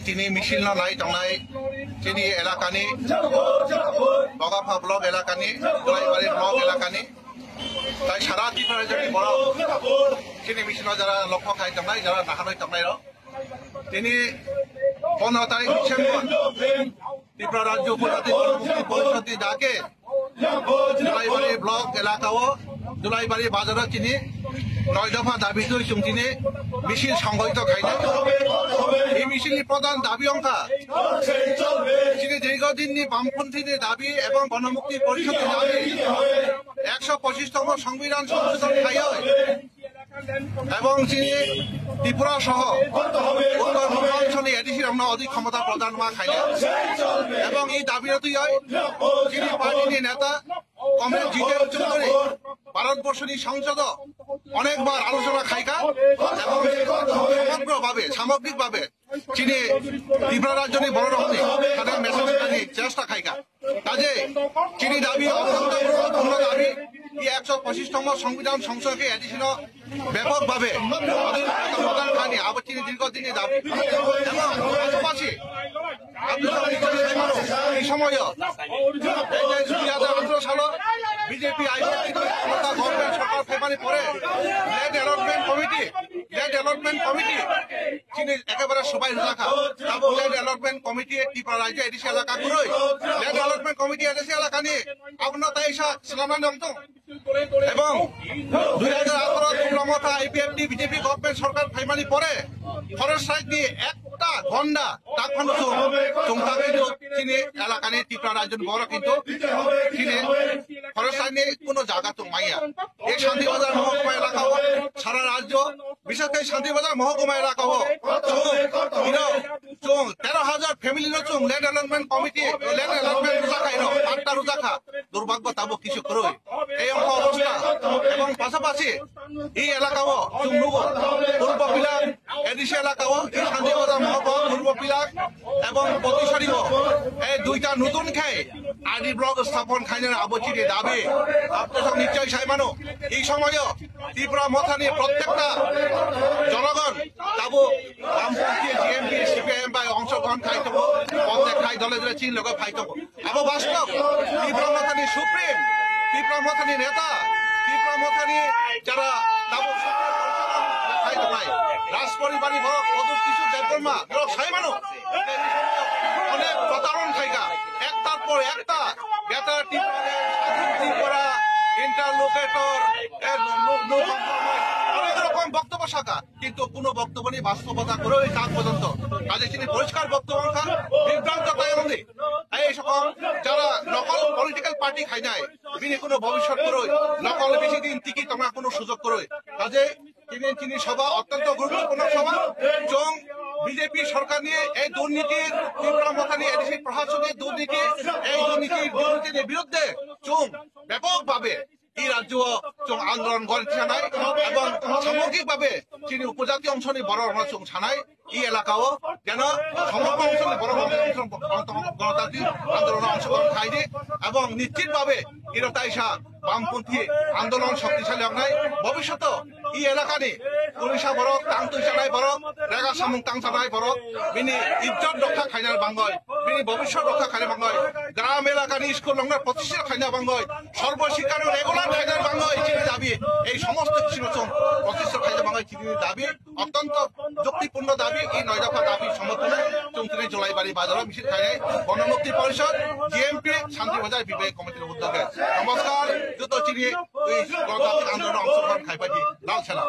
Chini misil na lai tangnai chini elakani Bogapha blok elakani Dulaibari blok elakani tai sara Tripura joni boro chini misil jara lokho khai tangnai jara nahanoi tangnai ro tini 15 তারিখ December Tripura রাজ্য উপজাতি গণমুক্তি পরিষদ ডাকে Dulaibari blok elakao Dulaibari bazar chini 9 দফা দাবি তুই চুমচিনে মিছিল সংগঠিত খাইনা এই মিছিলের প্রধান দাবি অংশা চীনে দীর্ঘদিন বামপন্থীদের দাবি এবং গণমুক্তি পরিষদের দাবি 125তম সংবিধান সংশোধন খাই এবং চীনে ত্রিপুরা সহ উত্তর পূর্বাঞ্চলে এডিসির আমরা অধিক ক্ষমতা প্রদান মা খাইলে এবং এই দাবিরতই হয় চীনি পার্টির নেতা কমরেড জিতেন্দ্র চৌধুরী ভারতবর্ষের সংসদ অনেকবার আলোচনা খাইকা এবং সমগ্রভাবে সামগ্রিকভাবে চীনে ত্রিপুরা রাজ্যের বড় রকমে তাদের মেসেজ চেষ্টা খাইকা কাজে চীনি দাবি অত্যন্ত গুরুত্বপূর্ণ দাবি এই 125তম সংবিধান সংশোধনকে এডিশন ব্যাপকভাবে প্রদান খায়নি আবার চীনি দীর্ঘদিনের দাবি এবং পাশাপাশি এই সময় 2018 সালে বিজেপি গভর্নমেন্ট সরকার ফেব্রুয়ারি পরে ল্যান্ড অ্যালটমেন্ট কমিটি চীনের একেবারে সবাই রাখা ল্যান্ড অ্যালটমেন্ট কমিটি ত্রিপুরা রাজ্য এডিসি এলাকা করে ল্যান্ড অ্যালটমেন্ট কমিটি এডিসি এলাকা নিয়ে আপনার তাই সালামান জমতো এবং 2018 তুলমতা আইপিএফটি বিজেপি গভর্নমেন্ট সরকার ফেব্রুয়ারি পরে ফরেস্ট সাইড নিয়ে একটা ঘন্টা তাখন চমকাবে চীনে এলাকা নিয়ে ত্রিপুরা রাজ্য বড় কিন্তু চীনে ফরেস্ট সাইড নিয়ে কোনো জায়গা তো মাইয়া এই শান্তিবাজার মহকুমা এলাকা হোক সারা রাজ্য বিশেষ করে শান্তিবাজার মহকুমা এলাকা হোক 13,000 ফ্যামিলি নচুং land allotment committee land allotment রোজা খাই আটটা রোজা খা দুর্ভাগ্য তাবো কিছু করো এই অবস্থা এবং পাশাপাশি এই এলাকাও পূর্ব পিলাক এডিসি এলাকাও এই শান্তিবাজার মহকুমা পূর্ব পিলাক এবং প্রতিশরী এই দুইটা নতুন খাই আদি ব্লক স্থাপন খাইনের আবচির দাবি আপনার নিশ্চয় সাইমানো এই সময়ও ত্রিপুরা মথানি প্রত্যেকটা জনগণ তাবো বামপন্থী জিএমপি সিপিআইএম বা অংশগ্রহণ খাইতব প্রত্যেক খাই দলে দলে চীন লোক খাইতব আবো বাস্তব ত্রিপুরা মথানি সুপ্রিম ত্রিপুরা মথানি নেতা ত্রিপুরা মথানি যারা তাবো খাই দলাই রাজ পরিবারী বড় পদক কিছু দেববর্মা বড় সাইমানো অনেক প্রতারণ খাইকা একটার পর একটা বেতার ত্রিপুরা ইন্টারলোকেটর অনেক রকম বক্তব্য শাখা কিন্তু কোনো বক্তব্য নেই বাস্তবতা করে ওই কাজ পর্যন্ত কাজে তিনি পরিষ্কার বক্তব্য বিভ্রান্ত তাই এই সকল যারা নকল পলিটিক্যাল পার্টি খাই নাই তিনি কোনো ভবিষ্যৎ করে নকল বেশি দিন টিকি তোমরা কোনো সুযোগ করে কাজে তিনি সভা অত্যন্ত গুরুত্বপূর্ণ সভা এবং বিজেপি সরকার নিয়ে এই দুর্নীতির ত্রিপুরা মথানি এডিসি প্রশাসনের দুর্নীতি এই দুর্নীতির বিরুদ্ধে চুম ব্যাপকভাবে এই রাজ্য আন্দোলন গড়ে ছানায় এবং সামগ্রিকভাবে চীনি উপজাতি অংশ নিয়ে বড় চুং ছানায় এই এলাকাও যেন সমগ্র অংশ বড় গণতান্ত্রিক আন্দোলনে অংশগ্রহণ খাইনি এবং নিশ্চিতভাবে ইরতাইসা বামপন্থী আন্দোলন শক্তিশালী অংশায় ভবিষ্যৎ এই এলাকা নিয়ে উড়িষ্যা বরক তাং তুইসানায় বরক রেগা সামুং তাং সানায় বরক বিনি ইজ্জত রক্ষা খাইনার বাঙ্গয় বিনি ভবিষ্যৎ রক্ষা খাইনা বাঙ্গয় গ্রাম এলাকা নিয়ে স্কুল লঙ্গা প্রতিষ্ঠা খাইনা বাঙ্গয় সর্বশিক্ষার রেগুলার খাইনার বাঙ্গয় চীনি দাবি এই সমস্ত কিছু প্রতিষ্ঠা খাইনা বাঙ্গয় চীনি দাবি অত্যন্ত যুক্তিপূর্ণ দাবি এই 9 দফা দাবি সমর্থনে চুমচিনে জলাইবাড়ি বাজারে মিছিল খাইনায় গণমুক্তি পরিষদ জিএমপি শান্তিবাজার বিবেক কমিটির উদ্যোগে নমস্কার যত চীনি এই গণতান্ত্রিক আন্দোলনে অংশগ্রহণ খাইবাজি লাল সেনা